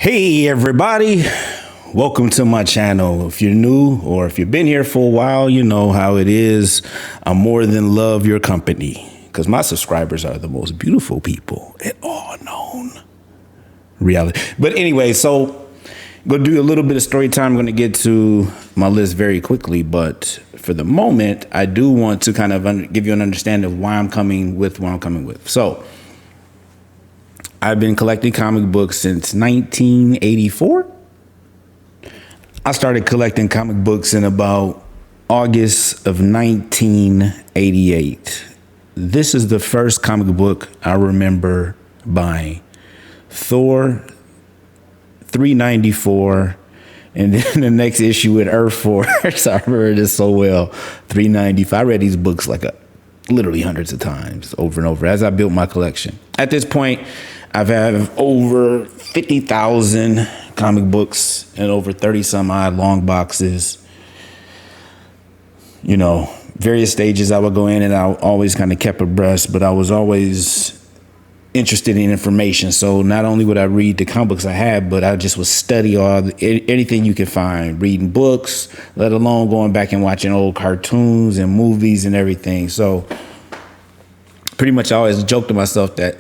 Hey everybody, welcome to my channel. If you're new or if you've been here for a while, you know how it is. I more than love your company because my subscribers are the most beautiful people in all known reality. But anyway, so I'm going to do a little bit of story time. I'm going to get to my list very quickly, but for the moment, I do want to kind of give you an understanding of why I'm coming with what I'm coming with. So I've been collecting comic books since 1984. I started collecting comic books in about August of 1988. This is the first comic book I remember buying. Thor 394, and then the next issue with Earth Force. I remember this so well. 395. I read these books like literally hundreds of times over and over as I built my collection. At this point, I've had over 50,000 comic books and over 30 some odd long boxes. You know, various stages I would go in and I always kind of kept abreast, but I was always interested in information. So not only would I read the comic books I had, but I just would study anything you can find, reading books, let alone going back and watching old cartoons and movies and everything. So pretty much I always joked to myself that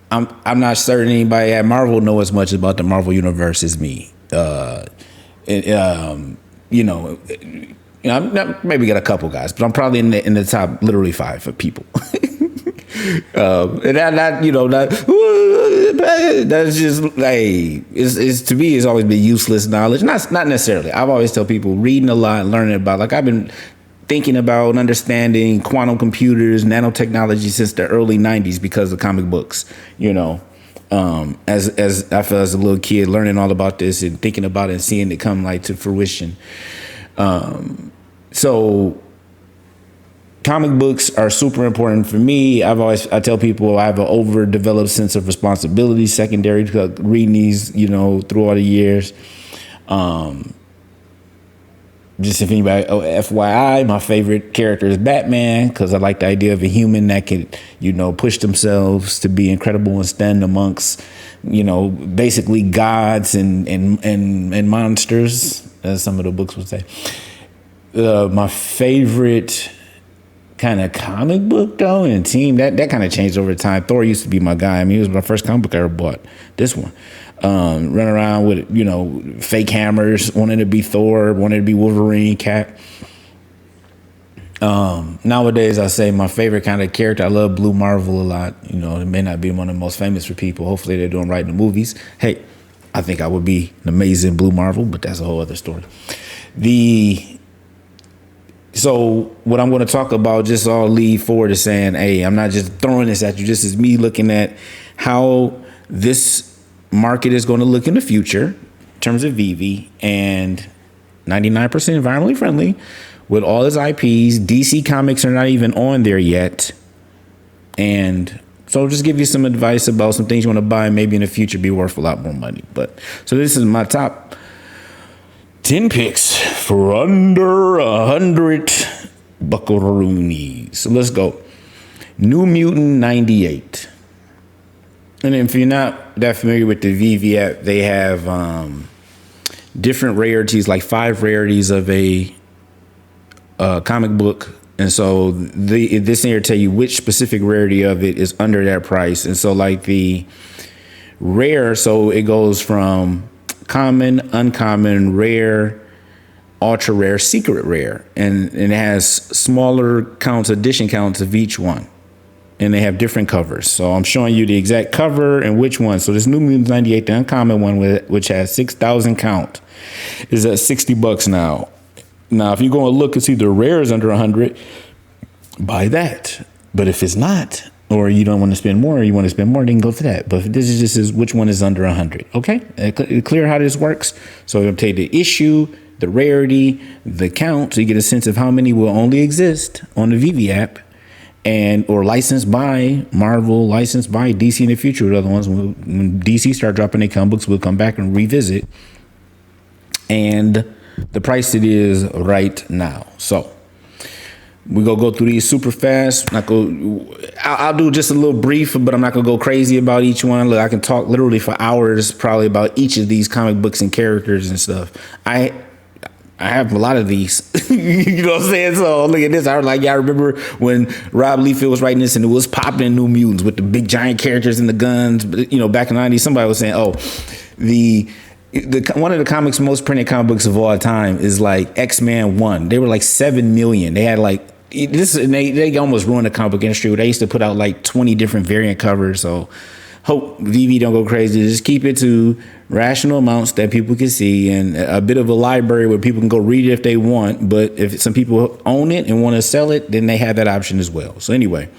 I'm not certain anybody at Marvel know as much about the Marvel universe as me. I'm maybe got a couple guys, but I'm probably in the top literally 5 for people. And that's just like it's to me. It's always been useless knowledge. Not necessarily. I've always tell people reading a lot, learning about. Like I've been thinking about and understanding quantum computers, nanotechnology since the early 90s because of comic books, you know. As I felt as a little kid learning all about this and thinking about it and seeing it come like to fruition. So comic books are super important for me. I tell people I have an overdeveloped sense of responsibility secondary to reading these, you know, through all the years. Just if anybody, FYI, my favorite character is Batman because I like the idea of a human that can, you know, push themselves to be incredible and stand amongst, you know, basically gods and monsters, as some of the books would say. My favorite kind of comic book though and team that kind of changed over time. Thor used to be my guy. I mean, he was my first comic book I ever bought. This one. Run around with, you know, fake hammers, wanting to be Thor, wanting to be Wolverine, Cap. Nowadays, I say my favorite kind of character, I love Blue Marvel a lot. You know, it may not be one of the most famous for people. Hopefully they're doing right in the movies. Hey, I think I would be an amazing Blue Marvel, but that's a whole other story. So what I'm going to talk about, just all lead forward to saying, hey, I'm not just throwing this at you. This is me looking at how this market is going to look in the future in terms of VeVe, and 99% environmentally friendly with all its IPs. DC Comics are not even on there yet. And so I'll just give you some advice about some things you want to buy, maybe in the future be worth a lot more money. But so this is my top 10 picks for under 100 buckaroonies. So let's go. New Mutant 98. And if you're not that familiar with the VeVe app, they have different rarities, like 5 rarities of a comic book. And so this here tell you which specific rarity of it is under that price. And so like the rare, so it goes from common, uncommon, rare, ultra rare, secret rare. And it has smaller counts, edition counts of each one. And they have different covers. So I'm showing you the exact cover and which one. So this New Mutant 98, the uncommon one, which has 6,000 count, is at $60 now. Now, if you're going to look and see the rare is under 100, buy that. But if it's not, or you don't want to spend more, or you want to spend more, then go for that. But this is just which one is under 100. Okay, clear how this works. So I'm going to take the issue, the rarity, the count, so you get a sense of how many will only exist on the VeVe app. Or licensed by Marvel, licensed by DC in the future. With other ones, when DC start dropping their comic books, we'll come back and revisit. And the price it is right now. So We gonna go through these super fast. I'll do just a little brief, but I'm not gonna go crazy about each one. Look, I can talk literally for hours, probably about each of these comic books and characters and stuff. I have a lot of these. You know what I'm saying? So look at this. I was like, y'all remember when Rob Liefeld was writing this and it was popping in New Mutants with the big giant characters and the guns. But you know, back in the 90s, somebody was saying, oh, the one of the comics most printed comic books of all time is like X-Men 1. They were like 7 million. They had like this, and they almost ruined the comic book industry. They used to put out like 20 different variant covers. So hope VeVe don't go crazy. Just keep it to rational amounts that people can see, and a bit of a library where people can go read it if they want. But if some people own it and want to sell it, then they have that option as well. So anyway,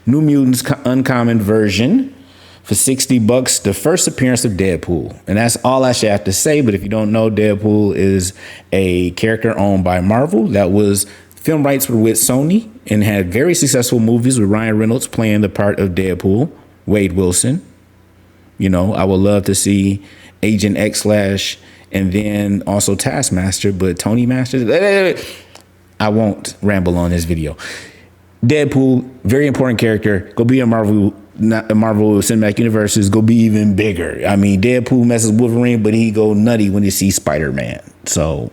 New Mutants Uncommon version for $60, the first appearance of Deadpool. And that's all I should have to say. But if you don't know, Deadpool is a character owned by Marvel. That was film rights were with Sony and had very successful movies with Ryan Reynolds playing the part of Deadpool, Wade Wilson. You know, I would love to see Agent X and then also Taskmaster, but Tony Master. I won't ramble on this video. Deadpool, very important character. Go be a Marvel Cinematic Universes. Go be even bigger. I mean, Deadpool messes with Wolverine, but he go nutty when he sees SpiderMan. So,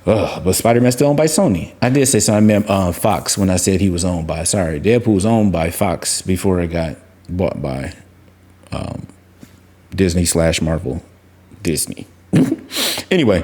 but Spider-Man's still owned by Sony. I did say something. I meant Fox when I said he was owned by. Sorry, Deadpool was owned by Fox before it got bought by Disney/Marvel. Disney. Anyway,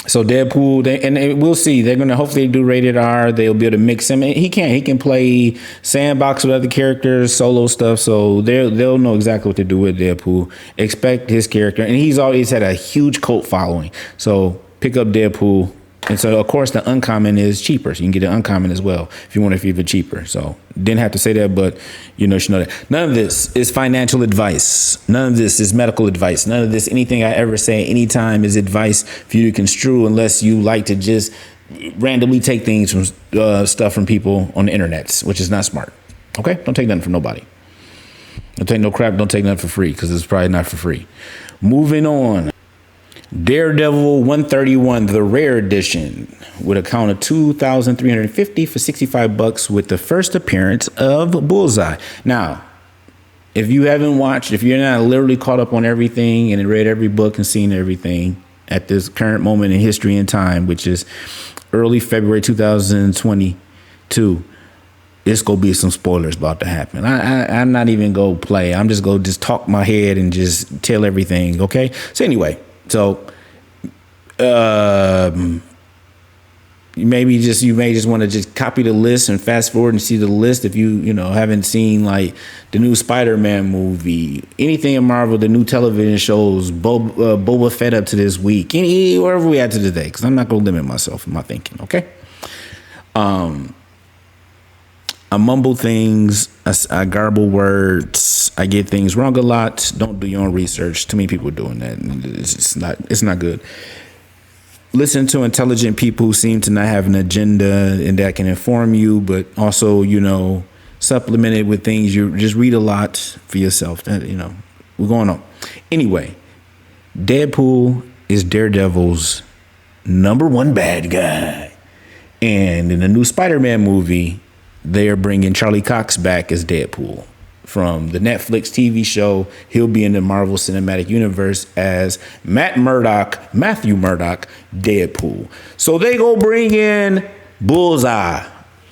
so Deadpool, we'll see. They're gonna hopefully do rated R. They'll be able to mix him. He can play sandbox with other characters, solo stuff. So they'll know exactly what to do with Deadpool. Expect his character, and he's always had a huge cult following. So pick up Deadpool. And so, of course, the uncommon is cheaper. So you can get an uncommon as well if you want it even cheaper. So didn't have to say that, but you should know that. None of this is financial advice. None of this is medical advice. None of this, anything I ever say anytime is advice for you to construe unless you like to just randomly take things from stuff from people on the internet, which is not smart. Okay? Don't take nothing from nobody. Don't take no crap. Don't take nothing for free because it's probably not for free. Moving on. Daredevil 131, the rare edition, with a count of 2,350 for $65 with the first appearance of Bullseye. Now, if you haven't watched, if you're not literally caught up on everything and read every book and seen everything at this current moment in history and time, which is early February 2022, it's going to be some spoilers about to happen. I'm not even going to play. I'm just going to talk my head and just tell everything, okay? So anyway. So, you may just want to just copy the list and fast forward and see the list if you haven't seen like the new SpiderMan movie, anything in Marvel, the new television shows, Boba Fett up to this week, wherever we at to today, because I'm not going to limit myself in my thinking, okay? I mumble things, I garble words, I get things wrong a lot. Don't do your own research. Too many people are doing that. It's not good. Listen to intelligent people who seem to not have an agenda and that can inform you, but also, supplement it with things. You just read a lot for yourself. We're going on. Anyway, Deadpool is Daredevil's #1 bad guy. And in the new Spider-Man movie, they are bringing Charlie Cox back as Deadpool. From the Netflix TV show, he'll be in the Marvel Cinematic Universe as Matthew Murdock, Deadpool. So they go bring in Bullseye.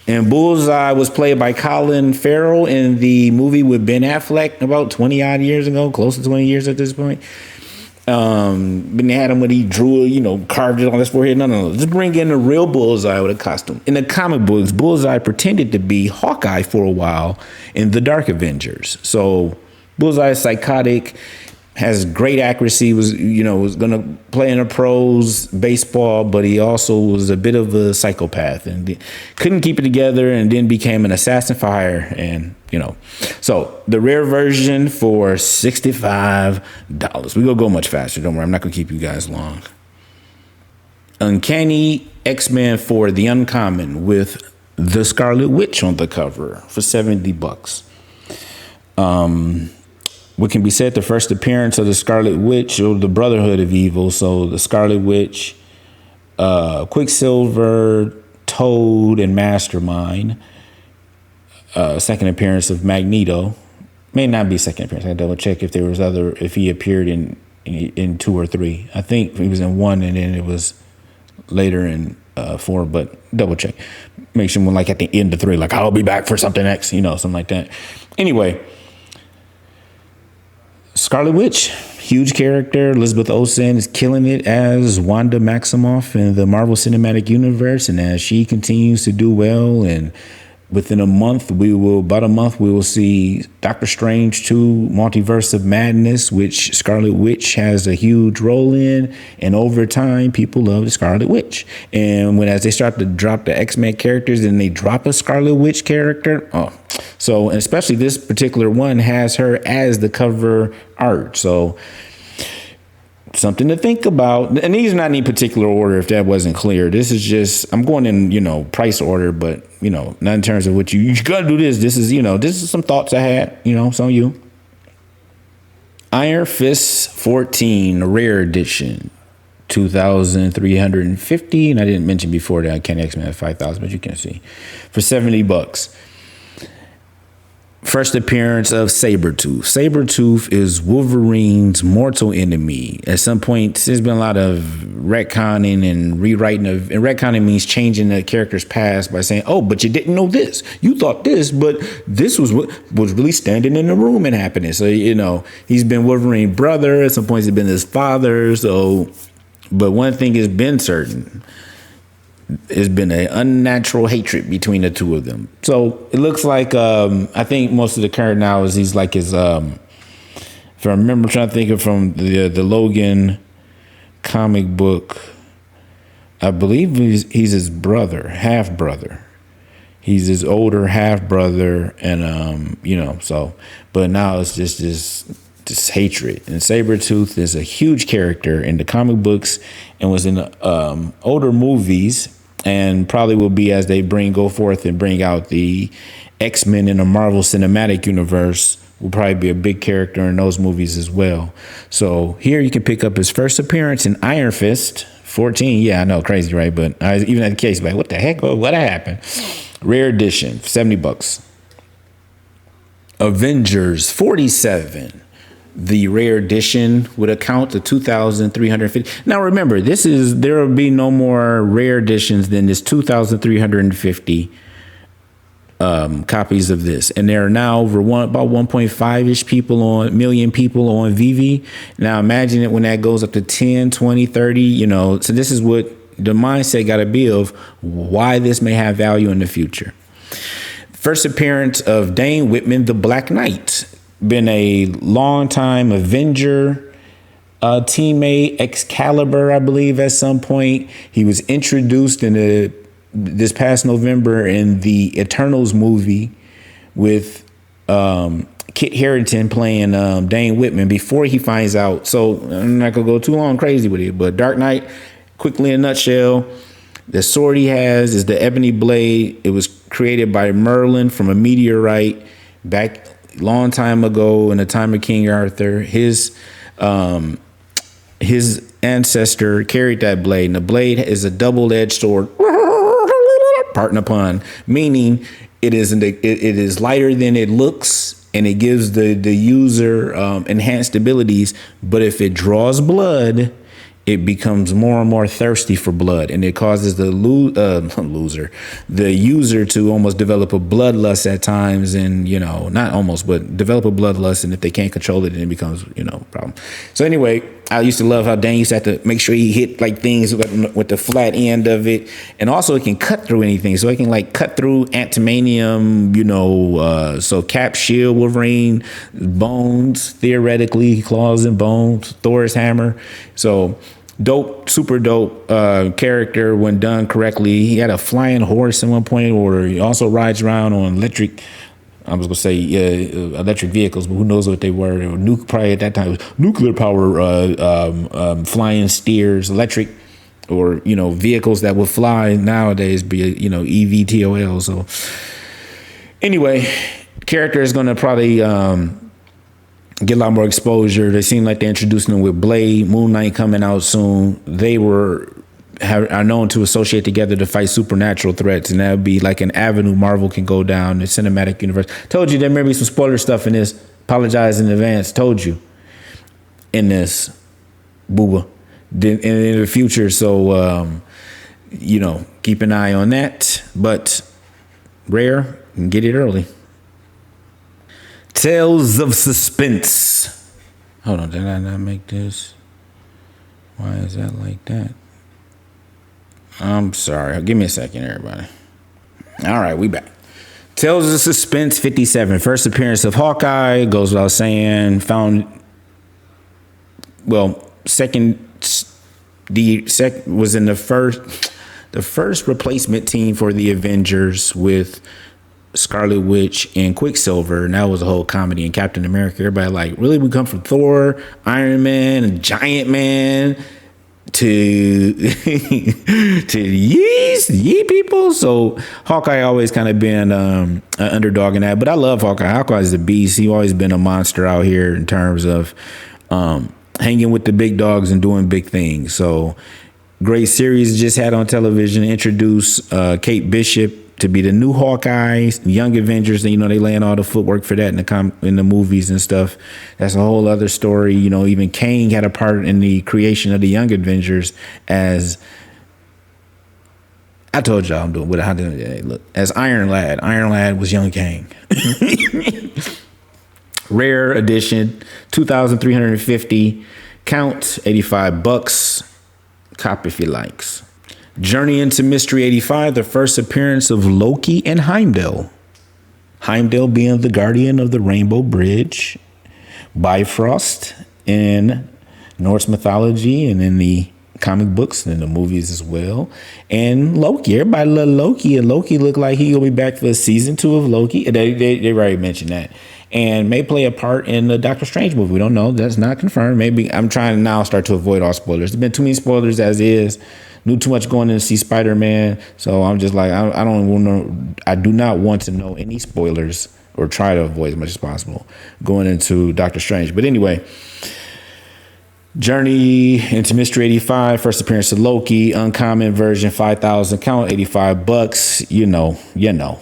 And Bullseye was played by Colin Farrell in the movie with Ben Affleck about 20 odd years ago, close to 20 years at this point. But they had him when he drew, carved it on his forehead. No. Just bring in a real Bullseye with a costume. In the comic books, Bullseye pretended to be Hawkeye for a while in the Dark Avengers. So Bullseye is psychotic, has great accuracy, was going to play in the pros baseball, but he also was a bit of a psychopath and couldn't keep it together and then became an assassin for hire. And, so the rare version for $65. We're going to go much faster. Don't worry. I'm not going to keep you guys long. Uncanny XMen 4, the uncommon with the Scarlet Witch on the cover for $70. What can be said, the first appearance of the Scarlet Witch or the Brotherhood of Evil. So the Scarlet Witch, Quicksilver, Toad and Mastermind. Second appearance of Magneto. May not be second appearance. I double check if there was if he appeared in 2 or 3. I think he was in 1 and then it was later in 4, but double check. Make sure when like at the end of 3, like I'll be back for something next, something like that. Anyway, Scarlet Witch, huge character. Elizabeth Olsen is killing it as Wanda Maximoff in the Marvel Cinematic Universe, and as she continues to do well, and within about a month, we will see Doctor Strange 2, Multiverse of Madness, which Scarlet Witch has a huge role in. And over time, people love the Scarlet Witch. And as they start to drop the X-Men characters and they drop a Scarlet Witch character, so and especially this particular one has her as the cover art. So something to think about. And these are not in any particular order if that wasn't clear. This is just, I'm going in, price order, but, not in terms of what you got to do this. This is some thoughts I had, some of you. Iron Fist 14, rare edition, 2,350. And I didn't mention before that Uncanny XMen at 5,000, but you can see for $70. First appearance of Sabretooth. Sabretooth is Wolverine's mortal enemy. At some point, there's been a lot of retconning and rewriting and retconning means changing the character's past by saying, oh, but you didn't know this. You thought this, but this was what was really standing in the room and happening. So, he's been Wolverine's brother. At some points, he's been his father. So, but one thing has been certain. There's been an unnatural hatred between the two of them. So it looks like I think most of the current now is he's like his if I remember trying to think of from the Logan comic book, I believe he's his brother, half brother. He's his older half brother, and so but now it's just this hatred. And Sabretooth is a huge character in the comic books and was in older movies, and probably will be as they go forth and bring out the X-Men in the Marvel Cinematic Universe, will probably be a big character in those movies as well. So here you can pick up his first appearance in Iron Fist 14. Yeah, I know, crazy, right? But even at the case, like, what the heck? What happened? Rare edition, $70. Avengers 47. The rare edition would account to 2,350. Now remember, there will be no more rare editions than this 2,350 copies of this, and there are now about 1.5-ish million people on VeVe. Now imagine it when that goes up to 10, 20, 30. So this is what the mindset got to be of why this may have value in the future. First appearance of Dane Whitman, the Black Knight. Been a long time Avenger teammate, Excalibur, I believe, at some point. He was introduced in this past November in the Eternals movie with Kit Harington playing Dane Whitman before he finds out. So I'm not going to go too long crazy with it, but Dark Knight, quickly in a nutshell, the sword he has is the Ebony Blade. It was created by Merlin from a meteorite back long time ago in the time of King Arthur. His ancestor carried that blade, and the blade is a double-edged sword. Pardon the pun, meaning it is lighter than it looks, and it gives the user enhanced abilities. But if it draws blood, it becomes more and more thirsty for blood, and it causes the user to almost develop a bloodlust at times, and not almost, but develop a bloodlust, and if they can't control it, then it becomes a problem. So anyway, I used to love how Dan used to have to make sure he hit like things with the flat end of it, and also it can cut through anything, so it can like cut through antimanium, so Cap, shield, Wolverine, bones, theoretically claws and bones, Thor's hammer. So dope, super dope character when done correctly. He had a flying horse at one point, or he also rides around on electric vehicles, but who knows what they were. Probably at that time, it was nuclear power flying steers, electric, or, vehicles that would fly nowadays be, EVTOL. So anyway, character is going to probably get a lot more exposure. They seem like they're introducing them with Blade, Moon Knight coming out soon. They were are known to associate together to fight supernatural threats, and that would be like an avenue Marvel can go down, the cinematic universe. Told you there may be some spoiler stuff in this. Apologize in advance. Told you in this, booba, in the future. So, keep an eye on that. But Rare, you can get it early. Tales of Suspense. Hold on, did I not make this? Why is that like that? I'm sorry. Give me a second, everybody. All right, we back. Tales of Suspense 57. First appearance of Hawkeye. Goes without saying. Was in the first replacement team for the Avengers with Scarlet Witch and Quicksilver, and that was a whole comedy. And Captain America, everybody like, really? We come from Thor, Iron Man, and Giant Man to ye people. So Hawkeye always kind of been an underdog in that, but I love Hawkeye. Hawkeye is a beast. He's always been a monster out here in terms of hanging with the big dogs and doing big things. So great series just had on television. Introduce Kate Bishop to be the new Hawkeye, Young Avengers. And, they laying all the footwork for that in the movies and stuff. That's a whole other story. Even Kang had a part in the creation of the Young Avengers as, I told y'all I'm doing what I did. Look, as Iron Lad. Iron Lad was young Kang. Rare edition, 2,350 count, $85. Cop if you likes. Journey into Mystery 85, the first appearance of Loki and Heimdall. Heimdall being the guardian of the Rainbow Bridge, Bifrost in Norse mythology and in the comic books and in the movies as well. And Loki, everybody love Loki, and Loki looked like he will be back for season 2 of Loki. They already mentioned that. And may play a part in the Doctor Strange movie. We don't know. That's not confirmed. Maybe I'm trying to now start to avoid all spoilers. There's been too many spoilers as is. Knew too much going in to see SpiderMan. So I'm just like, I don't want to. I do not want to know any spoilers, or try to avoid as much as possible going into Doctor Strange. But anyway, Journey into Mystery 85, first appearance of Loki, uncommon version, 5,000 count, $85. You know.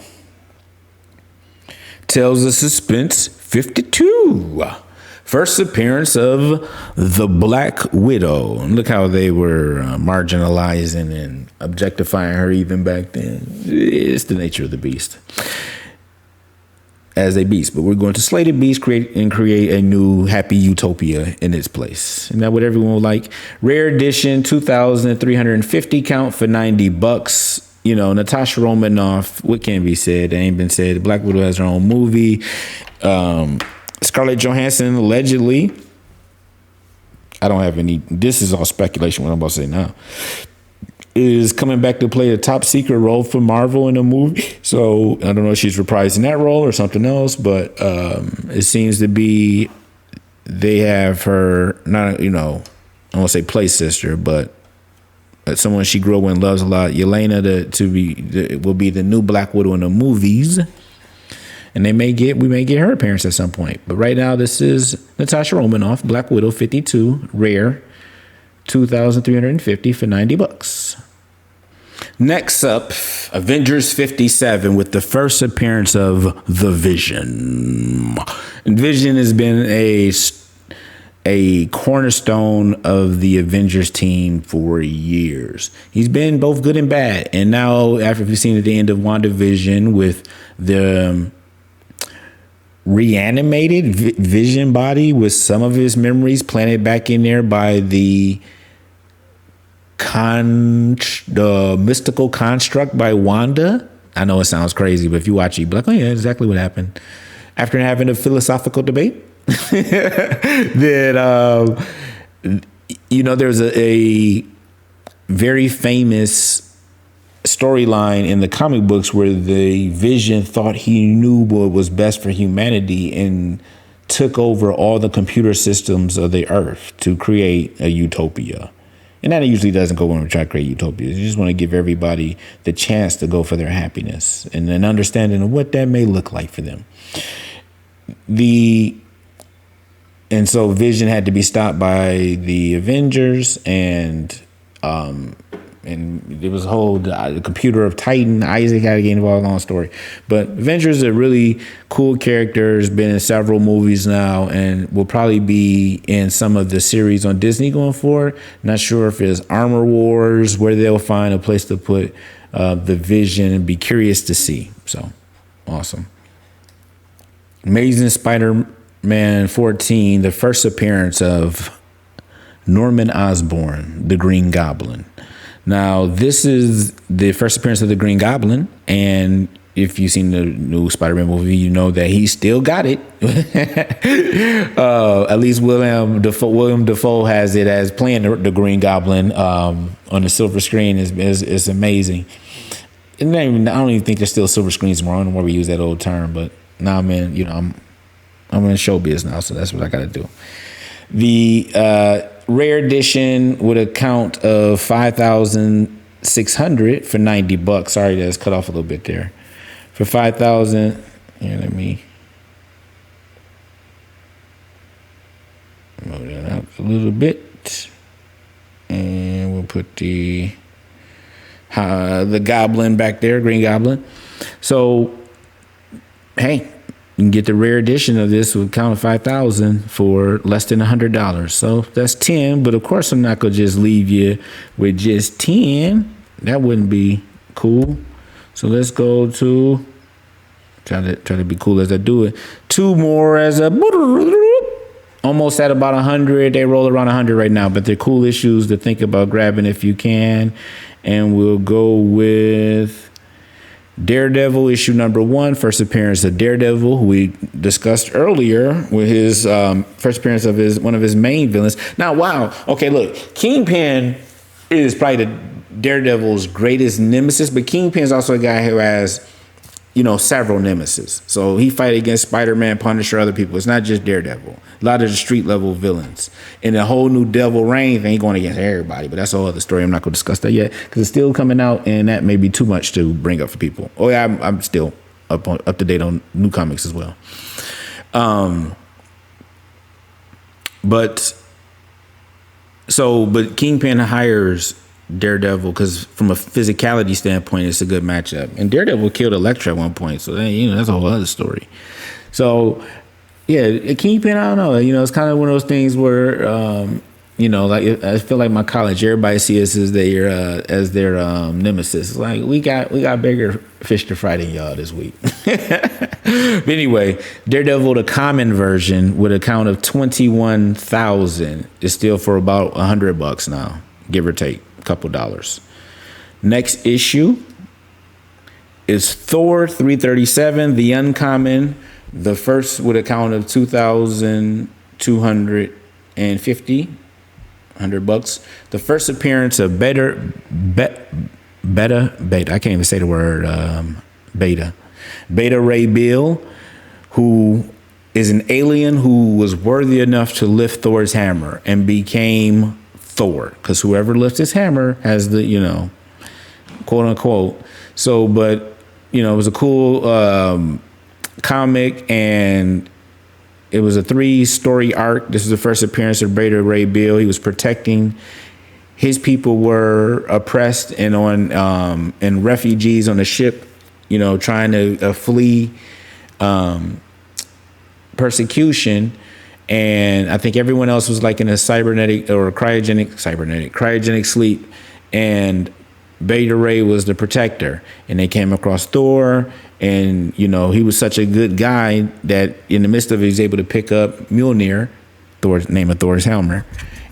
Tales of Suspense 52. First appearance of the Black Widow. And look how they were marginalizing and objectifying her even back then. It's the nature of the beast. As a beast. But we're going to slay the beast, create a new happy utopia in its place. Isn't that what everyone would like? Rare edition, 2,350 count for $90. Natasha Romanoff, what can be said? It ain't been said. Black Widow has her own movie. Scarlett Johansson, allegedly, I don't have any, this is all speculation, what I'm about to say now, is coming back to play a top secret role for Marvel in a movie. So I don't know if she's reprising that role or something else, but it seems to be they have her, not, I won't say play sister, but someone she grew up with and loves a lot, Yelena, will be the new Black Widow in the movies. And we may get her appearance at some point. But right now, this is Natasha Romanoff, Black Widow 52, rare, 2,350 for $90. Next up, Avengers 57 with the first appearance of the Vision. And Vision has been a cornerstone of the Avengers team for years. He's been both good and bad. And now, after we've seen at the end of WandaVision with the reanimated Vision body with some of his memories planted back in there by the mystical construct by Wanda. I know it sounds crazy, but if you watch it, you'll be like, oh yeah, exactly what happened. After having a philosophical debate, that there's a very famous storyline in the comic books where the Vision thought he knew what was best for humanity and took over all the computer systems of the earth to create a utopia. And that usually doesn't go when we try to create utopias. You just want to give everybody the chance to go for their happiness and an understanding of what that may look like for them. And so Vision had to be stopped by the Avengers, and And there was a whole the computer of Titan. Isaac had to get involved. Long story, but Avengers is a really cool character. Has been in several movies now, and will probably be in some of the series on Disney going forward. Not sure if it's Armor Wars, where they'll find a place to put the Vision, and be curious to see. So awesome. Amazing Spider-Man 14, the first appearance of Norman Osborn, the Green Goblin. Now, this is the first appearance of the Green Goblin, and if you've seen the new Spider-Man movie, you know that he still got it. At least William Dafoe has it as playing the Green Goblin on the silver screen. Is amazing. And I don't even think there's still silver screens more. I don't know where we use that old term, but now I'm in showbiz now, so that's what I got to do. The rare edition with a count of 5,600 for $90. Sorry, that's cut off a little bit there. For 5,000, here, let me move that out a little bit, and we'll put the Goblin back there, Green Goblin. So, hey. You can get the rare edition of this with count of 5,000 for less than $100. So that's 10. But of course, I'm not gonna just leave you with just 10. That wouldn't be cool. So let's go to try to be cool as I do it. 2 more as a almost at about 100. They roll around 100 right now, but they're cool issues to think about grabbing if you can. And we'll go with Daredevil issue number 1, first appearance of Daredevil, who we discussed earlier with his first appearance of one of his main villains. Now, wow. Okay, look, Kingpin is probably the Daredevil's greatest nemesis, but Kingpin is also a guy who has, several nemesis. So he fight against Spider-Man, Punisher, other people. It's not just Daredevil. A lot of the street level villains. And the whole new Devil Reign thing going against everybody, but that's a whole other story. I'm not going to discuss that yet because it's still coming out, and that may be too much to bring up for people. Oh yeah, I'm still up to date on new comics as well. But Kingpin hires Daredevil because from a physicality standpoint, it's a good matchup. And Daredevil killed Elektra at one point, so that's a whole other story. So yeah, Kingpin, I don't know. It's kind of one of those things where like I feel like my college, everybody sees us as their nemesis. It's like we got bigger fish to fry than y'all this week. But anyway, Daredevil, the common version with a count of 21,000 is still for about $100 now, give or take a couple dollars. Next issue is Thor 337, the uncommon, the first with a count of 2,250, $100. The first appearance of Beta. I can't even say the word Beta. Beta Ray Bill, who is an alien who was worthy enough to lift Thor's hammer and became Thor, because whoever lifts his hammer has the, quote unquote. So, but, it was a cool comic, and it was a 3-story arc. This is the first appearance of Beta Ray Bill. He was protecting his people were oppressed and and refugees on a ship, trying to flee persecution. And I think everyone else was like in a cryogenic sleep. And Beta Ray was the protector. And they came across Thor. And, he was such a good guy that in the midst of it, he was able to pick up Mjolnir, Thor's name of Thor's hammer,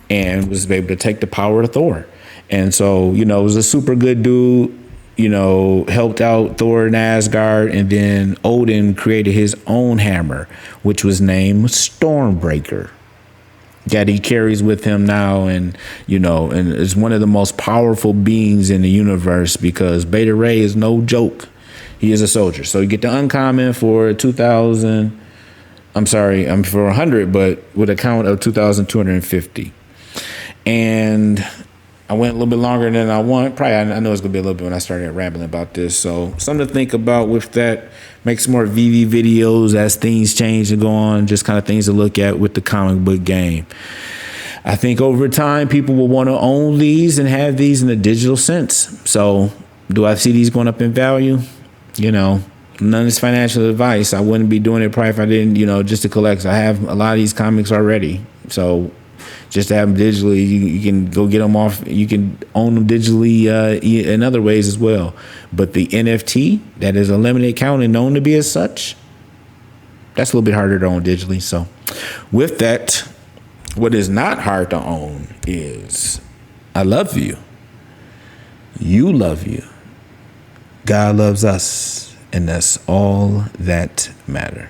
and was able to take the power of Thor. And so, it was a super good dude, helped out Thor in Asgard. And then Odin created his own hammer, which was named Stormbreaker, that he carries with him now. And, and is one of the most powerful beings in the universe, because Beta Ray is no joke. He is a soldier. So you get the uncommon for 2,000. I'm for 100, but with a count of 2,250. And I went a little bit longer than I want. Probably, I know it's going to be a little bit when I started rambling about this. So something to think about with that. Make some more VeVe videos as things change and go on. Just kind of things to look at with the comic book game. I think over time, people will want to own these and have these in a digital sense. So do I see these going up in value? You know, none of this financial advice. I wouldn't be doing it probably if I didn't, you know, just to collect. I have a lot of these comics already. So just to have them digitally, you can go get them off. You can own them digitally in other ways as well. But the NFT that is a limited count and known to be as such, that's a little bit harder to own digitally. So with that, what is not hard to own is I love you. You love you. God loves us. And that's all that matters.